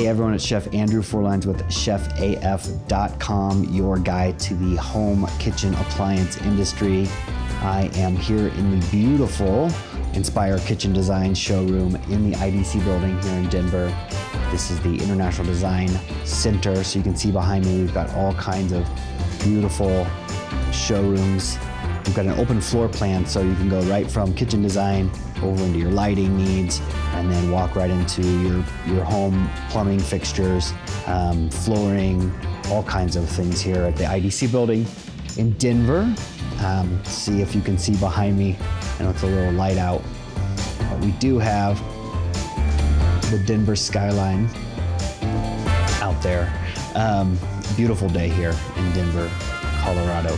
everyone, it's Chef Andrew Forlines with chefaf.com, your guide to the home kitchen appliance industry. I am here in the beautiful Inspire Kitchen Design Showroom in the IDC building here in Denver. This is the International Design Center, so you can see behind me we've got all kinds of beautiful showrooms. We've got an open floor plan, so you can go right from kitchen design over into your lighting needs, and then walk right into your home plumbing fixtures, flooring, all kinds of things here at the IDC building in Denver. See if you can see behind me. I know it's a little light out, but we do have the Denver skyline out there. Beautiful day here in Denver, Colorado.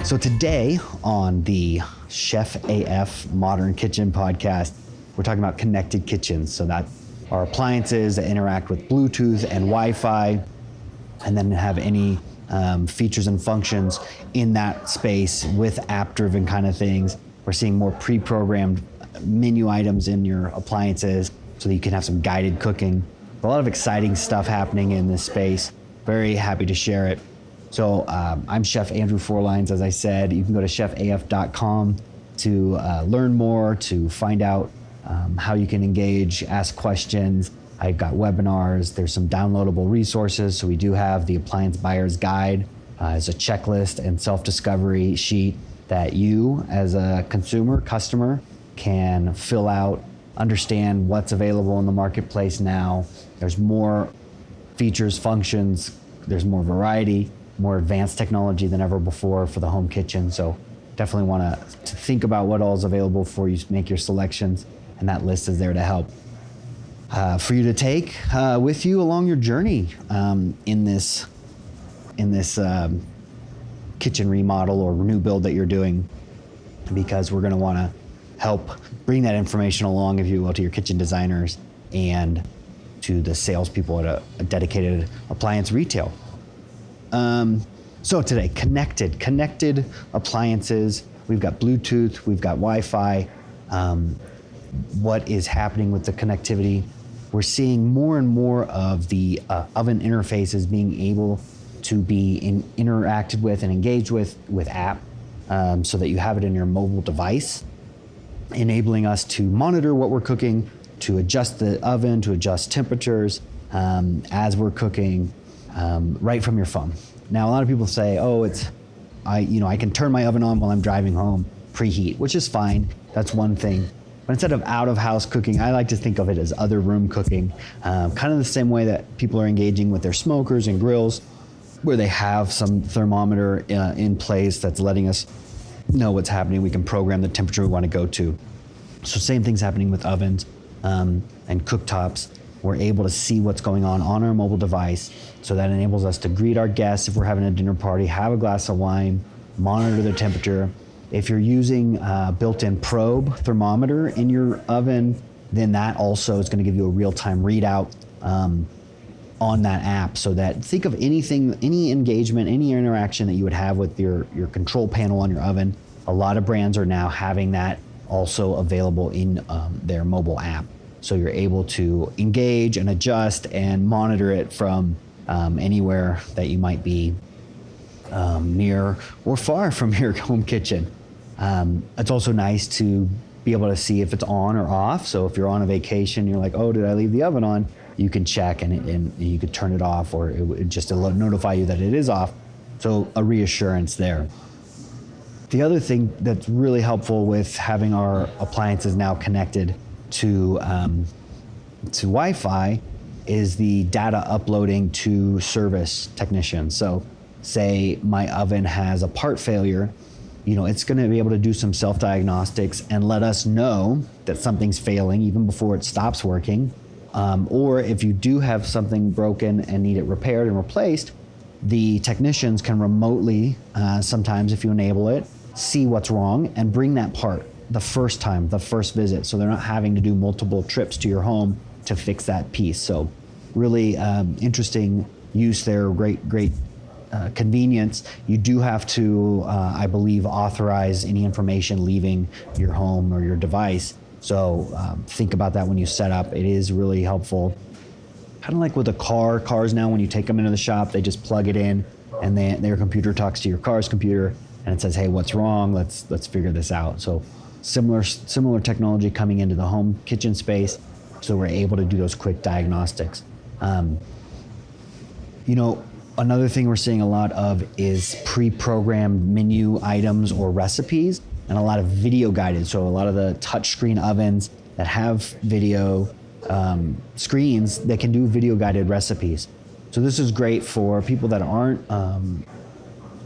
So today on the Chef AF Modern Kitchen podcast, we're talking about connected kitchens. So that are appliances that interact with Bluetooth and Wi-Fi, and then have any features and functions in that space with app-driven kind of things. We're seeing more pre-programmed menu items in your appliances so that you can have some guided cooking. A lot of exciting stuff happening in this space. Very happy to share it. So I'm Chef Andrew Forlines, as I said. You can go to chefaf.com to learn more, to find out how you can engage, ask questions. I've got webinars. There's some downloadable resources. So we do have the Appliance Buyer's Guide as a checklist and self-discovery sheet that you, as a customer, can fill out, understand what's available in the marketplace now. There's more features, functions, there's more variety, more advanced technology than ever before for the home kitchen. So definitely want to think about what all is available for you to make your selections, and that list is there to help for you to take with you along your journey in this kitchen remodel or new build that you're doing, because we're going to want to help bring that information along, if you will, to your kitchen designers and to the salespeople at a dedicated appliance retail. So today, connected appliances. We've got Bluetooth, we've got Wi-Fi. What is happening with the connectivity? We're seeing more and more of the oven interfaces being able to be interacted with and engaged with app, so that you have it in your mobile device, enabling us to monitor what we're cooking, to adjust the oven, to adjust temperatures as we're cooking, right from your phone. Now, a lot of people say, I can turn my oven on while I'm driving home, preheat, which is fine. That's one thing. But instead of out-of-house cooking, I like to think of it as other room cooking, kind of the same way that people are engaging with their smokers and grills, where they have some thermometer in place that's letting us know what's happening. We can program the temperature we want to go to. So same thing's happening with ovens and cooktops. We're able to see what's going on our mobile device, so that enables us to greet our guests if we're having a dinner party, have a glass of wine, monitor the temperature. If you're using built-in probe thermometer in your oven, then that also is going to give you a real-time readout on that app, so that think of anything, any engagement, any interaction that you would have with your control panel on your oven. A lot of brands are now having that also available in their mobile app. So you're able to engage and adjust and monitor it from anywhere that you might be near or far from your home kitchen. It's also nice to be able to see if it's on or off. So if you're on a vacation, you're like, oh, did I leave the oven on? You can check and you could turn it off, or it would just notify you that it is off. So a reassurance there. The other thing that's really helpful with having our appliances now connected to Wi-Fi is the data uploading to service technicians. So say my oven has a part failure, it's going to be able to do some self-diagnostics and let us know that something's failing even before it stops working. Or if you do have something broken and need it repaired and replaced, the technicians can remotely, sometimes if you enable it, see what's wrong and bring that part the first visit. So they're not having to do multiple trips to your home to fix that piece. So really interesting use there, great convenience. You do have to, I believe, authorize any information leaving your home or your device. So think about that when you set up. It is really helpful. kind of like with a car. Cars now, when you take them into the shop, they just plug it in, and their computer talks to your car's computer, and it says, "Hey, what's wrong? Let's figure this out." So similar technology coming into the home kitchen space, so we're able to do those quick diagnostics. Another thing we're seeing a lot of is pre-programmed menu items or recipes, and a lot of video guided. So a lot of the touchscreen ovens that have video screens, they can do video guided recipes. So this is great for people that aren't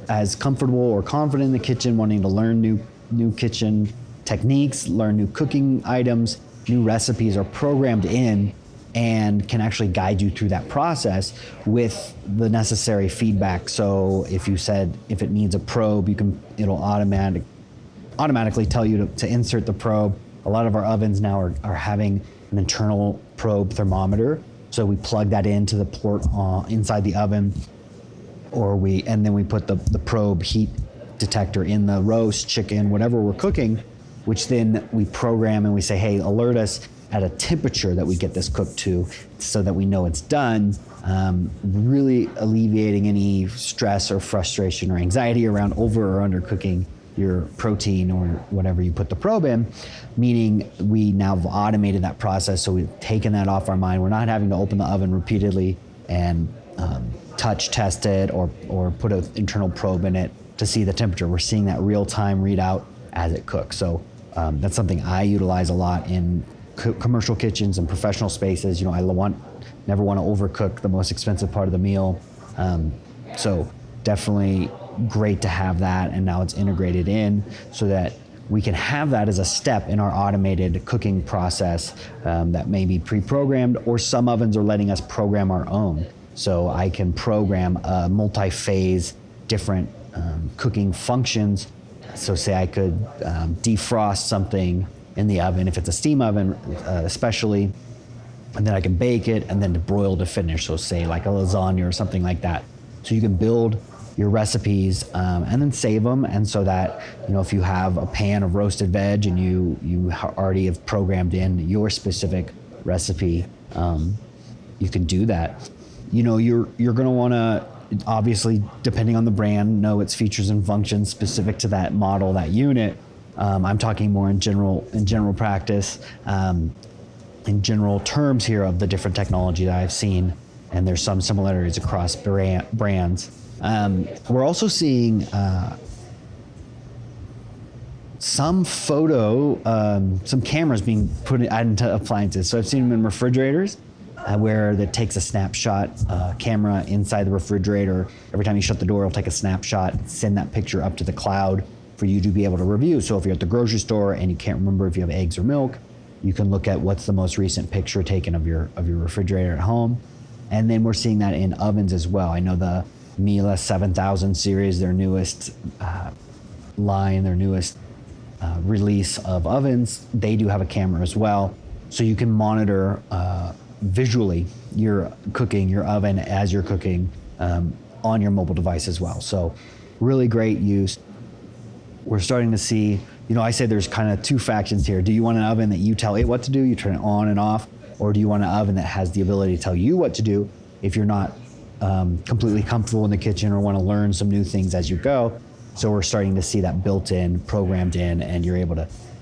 as comfortable or confident in the kitchen, wanting to learn new kitchen techniques, learn new cooking items. New recipes are programmed in and can actually guide you through that process with the necessary feedback. So if it needs a probe, it'll automatically tell you to insert the probe. A lot of our ovens now are having an internal probe thermometer. So we plug that into the port inside the oven, and then we put the probe heat detector in the roast, chicken, whatever we're cooking, which then we program and we say, hey, alert us at a temperature that we get this cooked to, so that we know it's done, really alleviating any stress or frustration or anxiety around over or under cooking your protein or whatever you put the probe in, meaning we now have automated that process. So we've taken that off our mind. We're not having to open the oven repeatedly and touch test it or put an internal probe in it to see the temperature. We're seeing that real-time readout as it cooks. So that's something I utilize a lot in commercial kitchens and professional spaces. I never want to overcook the most expensive part of the meal. So definitely great to have that, and now it's integrated in so that we can have that as a step in our automated cooking process that may be pre-programmed, or some ovens are letting us program our own. So I can program a multi-phase different cooking functions. So say I could defrost something in the oven, if it's a steam oven especially, and then I can bake it and then broil to finish. So say like a lasagna or something like that. So you can build your recipes and then save them. And so that, if you have a pan of roasted veg and you already have programmed in your specific recipe, you can do that. You're gonna wanna, obviously, depending on the brand, know its features and functions specific to that model, that unit. I'm talking more in general practice, in general terms here of the different technology that I've seen, and there's some similarities across brands. We're also seeing some cameras being put into appliances. So I've seen them in refrigerators, where it takes a snapshot camera inside the refrigerator. Every time you shut the door, it'll take a snapshot, send that picture up to the cloud for you to be able to review. So if you're at the grocery store and you can't remember if you have eggs or milk, you can look at what's the most recent picture taken of your refrigerator at home. And then we're seeing that in ovens as well. I know the Miele 7000 series, their newest line, their newest release of ovens, they do have a camera as well. So you can monitor visually your oven as you're cooking on your mobile device as well. So really great use. We're starting to see, I say there's kind of two factions here. Do you want an oven that you tell it what to do, you turn it on and off, or do you want an oven that has the ability to tell you what to do if you're not completely comfortable in the kitchen or want to learn some new things as you go? So we're starting to see that built in, programmed in, and you're able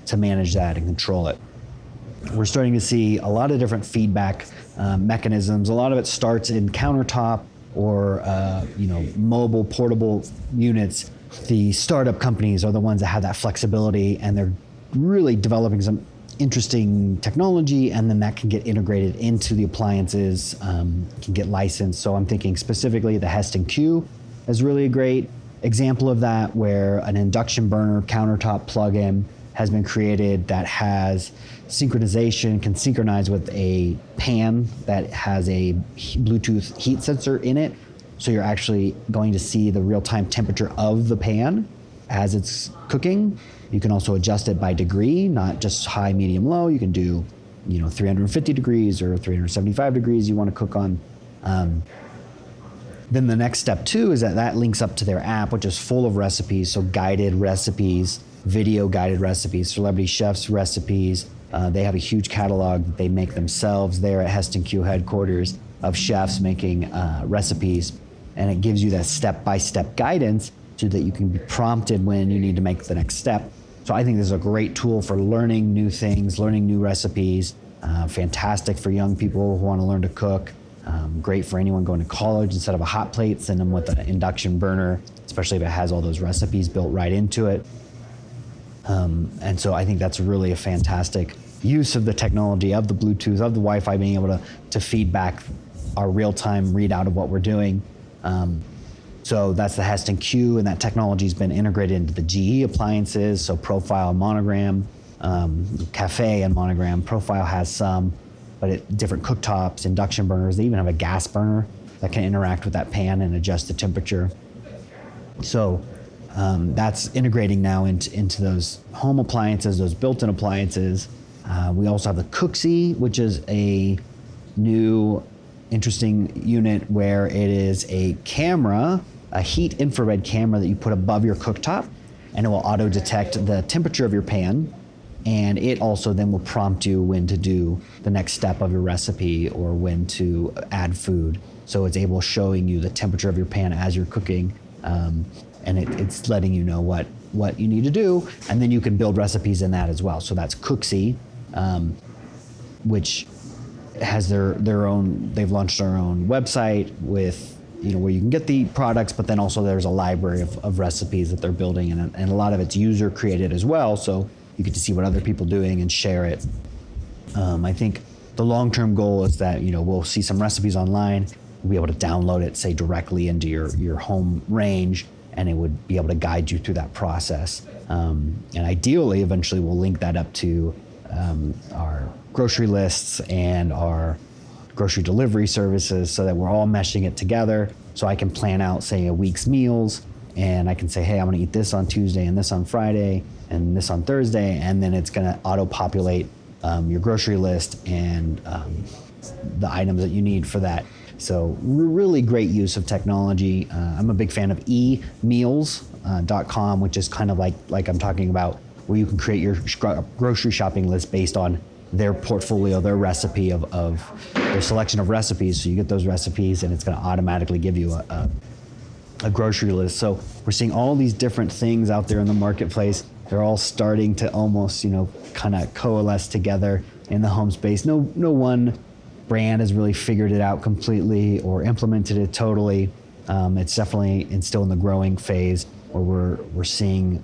to manage that and control it. We're starting to see a lot of different feedback mechanisms. A lot of it starts in countertop or mobile portable units. The startup companies are the ones that have that flexibility, and they're really developing some interesting technology, and then that can get integrated into the appliances, can get licensed. So I'm thinking specifically the Hestan Q is really a great example of that, where an induction burner countertop plug-in has been created that has synchronization, can synchronize with a pan that has a Bluetooth heat sensor in it. So you're actually going to see the real-time temperature of the pan as it's cooking. You can also adjust it by degree, not just high, medium, low. You can do, 350 degrees or 375 degrees you want to cook on. Then the next step too is that links up to their app, which is full of recipes. So guided recipes, video guided recipes, celebrity chefs recipes. They have a huge catalog that they make themselves there at Hestan Q headquarters. of chefs making recipes, and it gives you that step-by-step guidance so that you can be prompted when you need to make the next step. So I think this is a great tool for learning new things, learning new recipes. Fantastic for young people who want to learn to cook. Great for anyone going to college. Instead of a hot plate, send them with an induction burner, especially if it has all those recipes built right into it. And so I think that's really a fantastic use of the technology, of the Bluetooth, of the Wi-Fi, being able to feed back our real-time readout of what we're doing. So that's the Hestan Q, and that technology has been integrated into the GE appliances, so Profile, Monogram, Cafe and Monogram. Profile has some, but different cooktops, induction burners. They even have a gas burner that can interact with that pan and adjust the temperature. So that's integrating now into those home appliances, those built-in appliances. We also have the Cooksey, which is a new interesting unit where it is a camera, a heat infrared camera that you put above your cooktop, and it will auto detect the temperature of your pan. And it also then will prompt you when to do the next step of your recipe or when to add food. So it's able showing you the temperature of your pan as you're cooking, and it's letting you know what you need to do. And then you can build recipes in that as well. So that's Cooksey, which has their own, they've launched their own website with, where you can get the products, but then also there's a library of recipes that they're building, and a lot of it's user created as well. So you get to see what other people are doing and share it. I think the long-term goal is that, we'll see some recipes online, we'll be able to download it, say, directly into your home range, and it would be able to guide you through that process. And ideally, eventually, we'll link that up to our grocery lists and our grocery delivery services so that we're all meshing it together. So I can plan out, say, a week's meals, and I can say, hey, I'm gonna eat this on Tuesday and this on Friday and this on Thursday, and then it's gonna auto-populate your grocery list and the items that you need for that. So really great use of technology. I'm a big fan of emeals.com, which is kind of like I'm talking about, where you can create your grocery shopping list based on their portfolio, their recipe of their selection of recipes. So you get those recipes and it's gonna automatically give you a grocery list. So we're seeing all these different things out there in the marketplace. They're all starting to almost, kind of coalesce together in the home space. No one brand has really figured it out completely or implemented it totally. It's definitely still in the growing phase, where we're seeing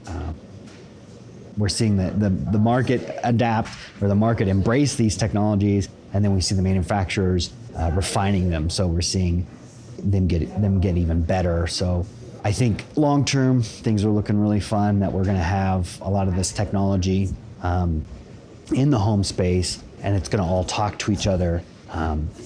the market adapt, or the market embrace these technologies, and then we see the manufacturers refining them. So we're seeing them get even better. So I think long term things are looking really fun, that we're going to have a lot of this technology in the home space, and it's going to all talk to each other,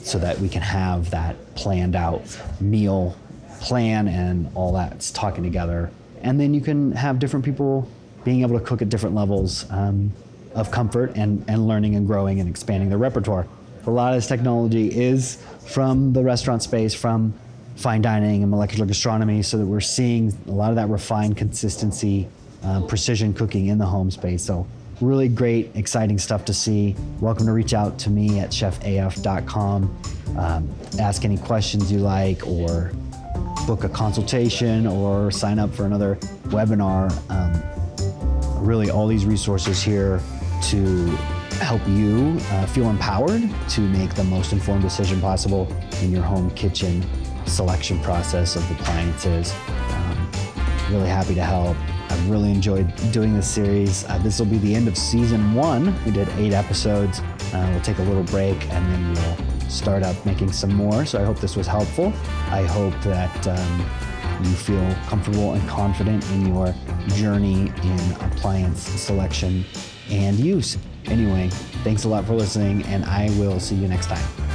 so that we can have that planned out meal plan and all that's talking together. And then you can have different people being able to cook at different levels of comfort and learning and growing and expanding their repertoire. A lot of this technology is from the restaurant space, from fine dining and molecular gastronomy, so that we're seeing a lot of that refined consistency, precision cooking in the home space. So really great, exciting stuff to see. Welcome to reach out to me at chefaf.com. Ask any questions you like, or book a consultation, or sign up for another webinar. Really all these resources here to help you feel empowered to make the most informed decision possible in your home kitchen selection process of appliances. Really happy to help. I've really enjoyed doing this series. This will be the end of season 1. We did 8 episodes. We'll take a little break and then we'll start up making some more. So I hope this was helpful. I hope that you feel comfortable and confident in your journey in appliance selection and use. Anyway, thanks a lot for listening, and I will see you next time.